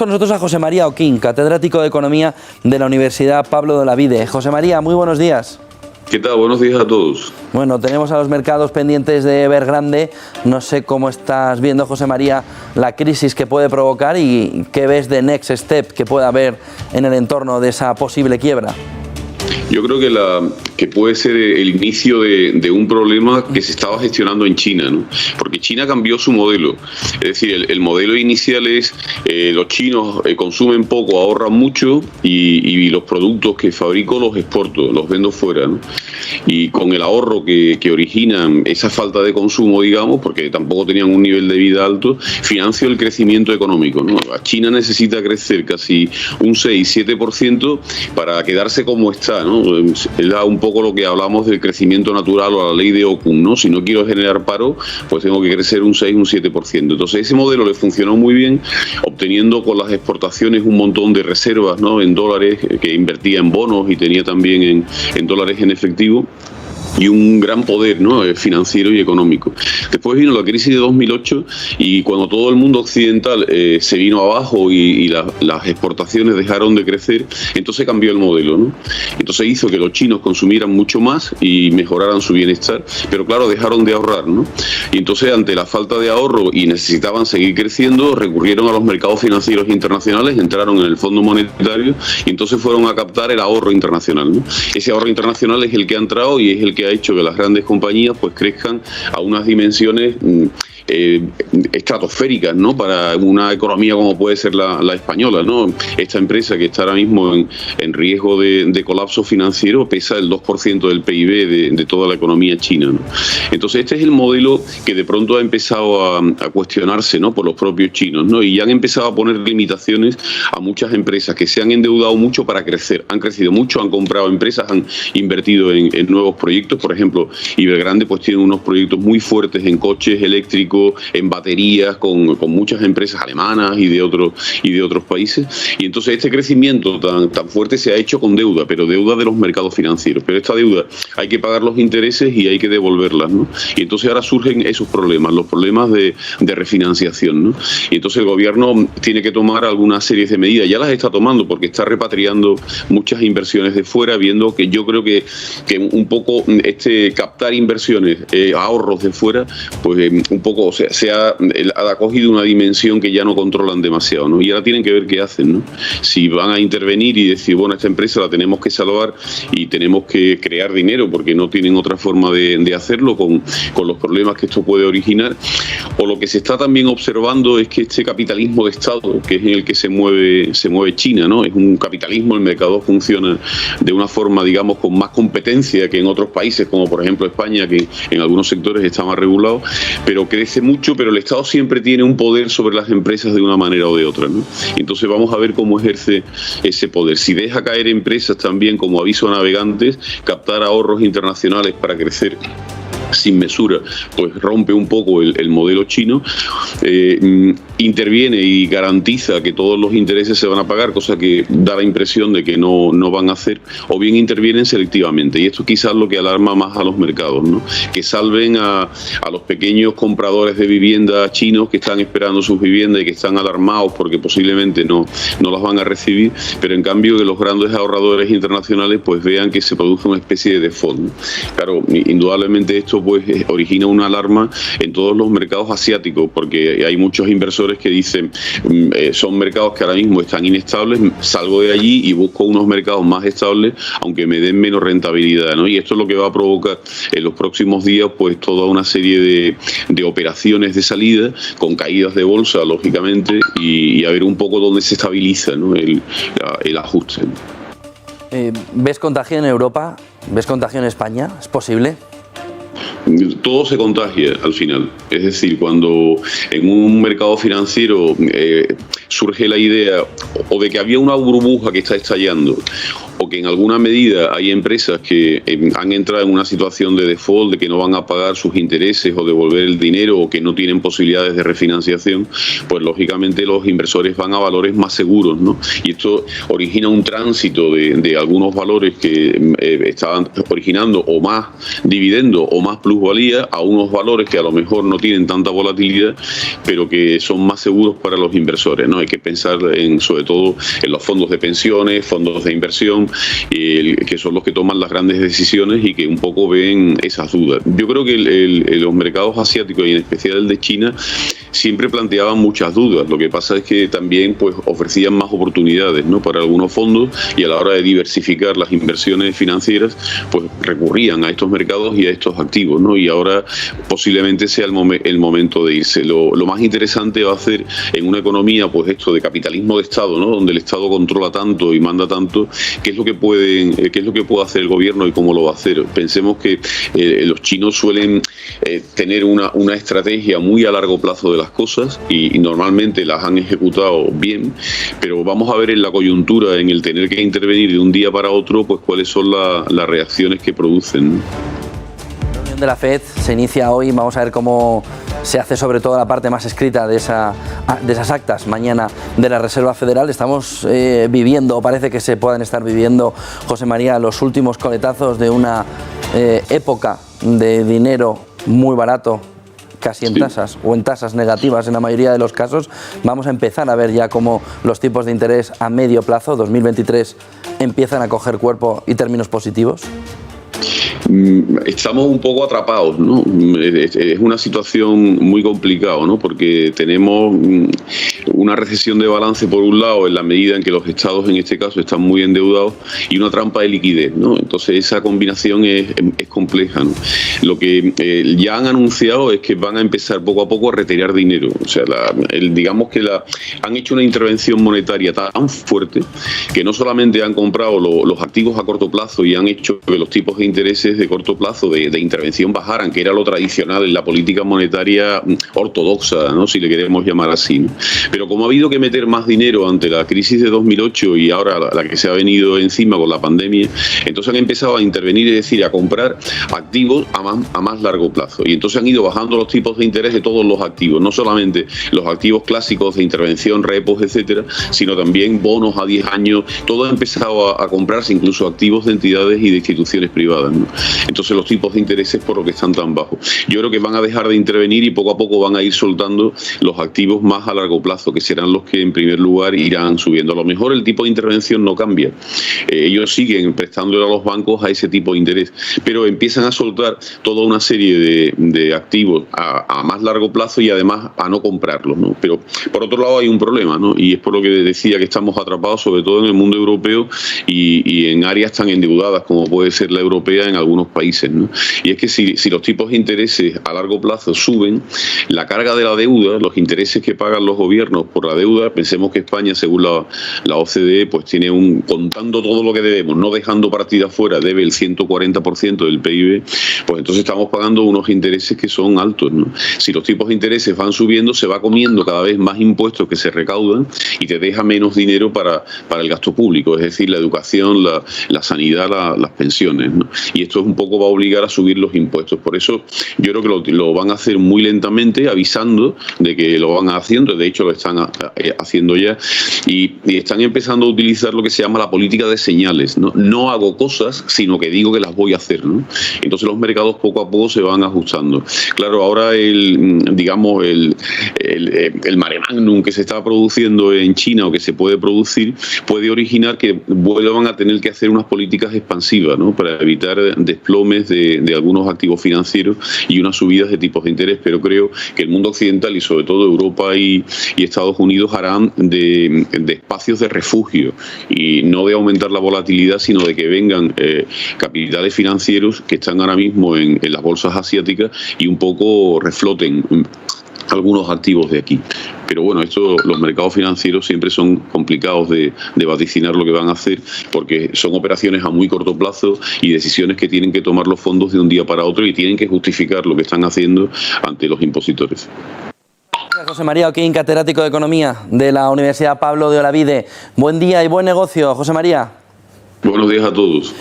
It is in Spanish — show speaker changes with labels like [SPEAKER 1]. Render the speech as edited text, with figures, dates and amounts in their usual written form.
[SPEAKER 1] con nosotros a José María Oquín, catedrático de Economía de la Universidad Pablo de Olavide. José María, muy buenos días.
[SPEAKER 2] ¿Qué tal? Buenos días a todos.
[SPEAKER 1] Bueno, tenemos a los mercados pendientes de Evergrande. No sé cómo estás viendo, José María, la crisis que puede provocar y qué ves de next step que pueda haber en el entorno de esa posible quiebra.
[SPEAKER 2] Yo creo que puede ser el inicio de un problema que se estaba gestionando en China, ¿no? Porque China cambió su modelo. Es decir, el modelo inicial es los chinos consumen poco, ahorran mucho y los productos que fabrico los exporto, los vendo fuera, ¿no? Y con el ahorro que originan esa falta de consumo, digamos, porque tampoco tenían un nivel de vida alto, financio el crecimiento económico, ¿no? China necesita crecer casi un 6-7% para quedarse como está, ¿no? Es un poco lo que hablamos del crecimiento natural o la ley de Okun, ¿no? Si no quiero generar paro, pues tengo que crecer un 6-7%. Entonces ese modelo le funcionó muy bien, obteniendo con las exportaciones un montón de reservas, ¿no? En dólares, que invertía en bonos y tenía también en dólares en efectivo. Y un gran poder, ¿no? Financiero y económico. Después vino la crisis de 2008 y cuando todo el mundo occidental se vino abajo y las exportaciones dejaron de crecer, entonces cambió el modelo, ¿no? Entonces hizo que los chinos consumieran mucho más y mejoraran su bienestar, pero claro, dejaron de ahorrar, ¿no? Y entonces ante la falta de ahorro y necesitaban seguir creciendo, recurrieron a los mercados financieros internacionales, entraron en el Fondo Monetario y entonces fueron a captar el ahorro internacional, ¿no? Ese ahorro internacional es el que ha entrado y es el que ha hecho que las grandes compañías pues crezcan a unas dimensiones estratosféricas, ¿no? Para una economía como puede ser la española, ¿no? Esta empresa que está ahora mismo en riesgo de colapso financiero pesa el 2% del PIB de toda la economía china, ¿no? Entonces este es el modelo que de pronto ha empezado a cuestionarse, ¿no? Por los propios chinos, ¿no? Y ya han empezado a poner limitaciones a muchas empresas que se han endeudado mucho para crecer. Han crecido mucho, han comprado empresas, han invertido en nuevos proyectos. Por ejemplo, Evergrande pues tiene unos proyectos muy fuertes en coches eléctricos, en baterías, con muchas empresas alemanas y de otros países. Y entonces este crecimiento tan fuerte se ha hecho con deuda, pero deuda de los mercados financieros. Pero esta deuda hay que pagar los intereses y hay que devolverlas, ¿no? Y entonces ahora surgen esos problemas, los problemas de refinanciación, ¿no? Y entonces el gobierno tiene que tomar algunas series de medidas. Ya las está tomando porque está repatriando muchas inversiones de fuera, viendo que yo creo que un poco captar inversiones, ahorros de fuera, pues un poco, o sea, ha cogido una dimensión que ya no controlan demasiado, ¿no? Y ahora tienen que ver qué hacen, ¿no? Si van a intervenir y decir, bueno, esta empresa la tenemos que salvar y tenemos que crear dinero porque no tienen otra forma de hacerlo con los problemas que esto puede originar. O lo que se está también observando es que este capitalismo de Estado, que es en el que se mueve China, ¿no? Es un capitalismo, el mercado funciona de una forma, digamos, con más competencia que en otros países, como por ejemplo España, que en algunos sectores está más regulado, pero crece mucho, pero el Estado siempre tiene un poder sobre las empresas de una manera o de otra, ¿no? Entonces vamos a ver cómo ejerce ese poder. Si deja caer empresas también como aviso a navegantes, captar ahorros internacionales para crecer sin mesura, pues rompe un poco el modelo chino, interviene y garantiza que todos los intereses se van a pagar, cosa que da la impresión de que no van a hacer, o bien intervienen selectivamente. Y esto quizás lo que alarma más a los mercados, ¿no? Que salven a los pequeños compradores de vivienda chinos que están esperando sus viviendas y que están alarmados porque posiblemente no las van a recibir, pero en cambio que los grandes ahorradores internacionales pues vean que se produce una especie de default, ¿no? Claro, indudablemente esto pues origina una alarma en todos los mercados asiáticos, porque hay muchos inversores que dicen son mercados que ahora mismo están inestables, salgo de allí y busco unos mercados más estables aunque me den menos rentabilidad, ¿no? Y esto es lo que va a provocar en los próximos días pues toda una serie de operaciones de salida con caídas de bolsa, lógicamente, y a ver un poco dónde se estabiliza, ¿no? el ajuste.
[SPEAKER 1] ¿Ves contagio en Europa? ¿Ves contagio en España? ¿Es posible?
[SPEAKER 2] Todo se contagia al final. Es decir, cuando en un mercado financiero surge la idea o de que había una burbuja que está estallando, o que en alguna medida hay empresas que han entrado en una situación de default, de que no van a pagar sus intereses o devolver el dinero, o que no tienen posibilidades de refinanciación, pues lógicamente los inversores van a valores más seguros, ¿no? Y esto origina un tránsito de algunos valores que estaban originando o más dividendo o más plusvalía a unos valores que a lo mejor no tienen tanta volatilidad, pero que son más seguros para los inversores, ¿no? Hay que pensar sobre todo en los fondos de pensiones, fondos de inversión, que son los que toman las grandes decisiones y que un poco ven esas dudas. Yo creo que los mercados asiáticos y en especial el de China siempre planteaban muchas dudas. Lo que pasa es que también pues ofrecían más oportunidades, ¿no?, para algunos fondos, y a la hora de diversificar las inversiones financieras pues recurrían a estos mercados y a estos activos, ¿no? Y ahora posiblemente sea el momento de irse. Lo más interesante va a ser en una economía pues esto de capitalismo de Estado, ¿no?, donde el Estado controla tanto y manda tanto, qué es lo que puede hacer el gobierno y cómo lo va a hacer. Pensemos que los chinos suelen tener una estrategia muy a largo plazo de las cosas y normalmente las han ejecutado bien, pero vamos a ver en la coyuntura, en el tener que intervenir de un día para otro, pues cuáles son las reacciones que producen, ¿no?
[SPEAKER 1] La reunión de la FED se inicia hoy, vamos a ver cómo se hace sobre todo la parte más escrita de esas actas mañana de la Reserva Federal. Estamos viviendo, o parece que se puedan estar viviendo, José María, los últimos coletazos de una época de dinero muy barato, casi en tasas o en tasas negativas en la mayoría de los casos. Vamos a empezar a ver ya cómo los tipos de interés a medio plazo, 2023, empiezan a coger cuerpo y términos positivos.
[SPEAKER 2] Estamos un poco atrapados, ¿no? Es una situación muy complicada, ¿no? Porque tenemos una recesión de balance por un lado, en la medida en que los estados en este caso están muy endeudados, y una trampa de liquidez, ¿no? Entonces esa combinación es compleja, ¿no? Lo que ya han anunciado es que van a empezar poco a poco a retirar dinero. O sea, digamos que han hecho una intervención monetaria tan fuerte que no solamente han comprado los activos a corto plazo y han hecho que los tipos de intereses de corto plazo de intervención bajaran, que era lo tradicional en la política monetaria ortodoxa, ¿no?, si le queremos llamar así, ¿no? Pero como ha habido que meter más dinero ante la crisis de 2008 y ahora la que se ha venido encima con la pandemia, entonces han empezado a intervenir, es decir, a comprar activos a más largo plazo. Y entonces han ido bajando los tipos de interés de todos los activos, no solamente los activos clásicos de intervención, repos, etcétera, sino también bonos a 10 años. Todo ha empezado a comprarse, incluso activos de entidades y de instituciones privadas, ¿no? Entonces los tipos de intereses por lo que están tan bajos. Yo creo que van a dejar de intervenir y poco a poco van a ir soltando los activos más a largo plazo, que serán los que en primer lugar irán subiendo. A lo mejor el tipo de intervención no cambia. Ellos siguen prestándole a los bancos a ese tipo de interés, pero empiezan a soltar toda una serie de activos a más largo plazo y además a no comprarlos, ¿no? Pero por otro lado hay un problema, ¿no? Y es por lo que decía que estamos atrapados sobre todo en el mundo europeo y en áreas tan endeudadas como puede ser la europea en algunos países, ¿no? Y es que si los tipos de intereses a largo plazo suben, la carga de la deuda, los intereses que pagan los gobiernos por la deuda, pensemos que España, según la OCDE, pues tiene contando todo lo que debemos, no dejando partida fuera, debe el 140% del PIB, pues entonces estamos pagando unos intereses que son altos, ¿no? Si los tipos de intereses van subiendo, se va comiendo cada vez más impuestos que se recaudan y te deja menos dinero para el gasto público, es decir, la educación, la sanidad, las pensiones, ¿no? Y esto un poco va a obligar a subir los impuestos. Por eso yo creo que lo van a hacer muy lentamente, avisando de que lo van haciendo. De hecho lo están haciendo ya y están empezando a utilizar lo que se llama la política de señales, ¿no? No hago cosas, sino que digo que las voy a hacer, ¿no? Entonces los mercados poco a poco se van ajustando. Claro, ahora el mare magnum que se está produciendo en China o que se puede producir puede originar que vuelvan a tener que hacer unas políticas expansivas, ¿no?, para evitar desplomes de algunos activos financieros y unas subidas de tipos de interés. Pero creo que el mundo occidental y sobre todo Europa y Estados Unidos harán de espacios de refugio y no de aumentar la volatilidad, sino de que vengan capitales financieros que están ahora mismo en las bolsas asiáticas y un poco refloten algunos activos de aquí. Pero bueno, los mercados financieros siempre son complicados de vaticinar lo que van a hacer, porque son operaciones a muy corto plazo y decisiones que tienen que tomar los fondos de un día para otro y tienen que justificar lo que están haciendo ante los impositores.
[SPEAKER 1] José María Oquín, catedrático de Economía de la Universidad Pablo de Olavide. Buen día y buen negocio, José María.
[SPEAKER 2] Buenos días a todos.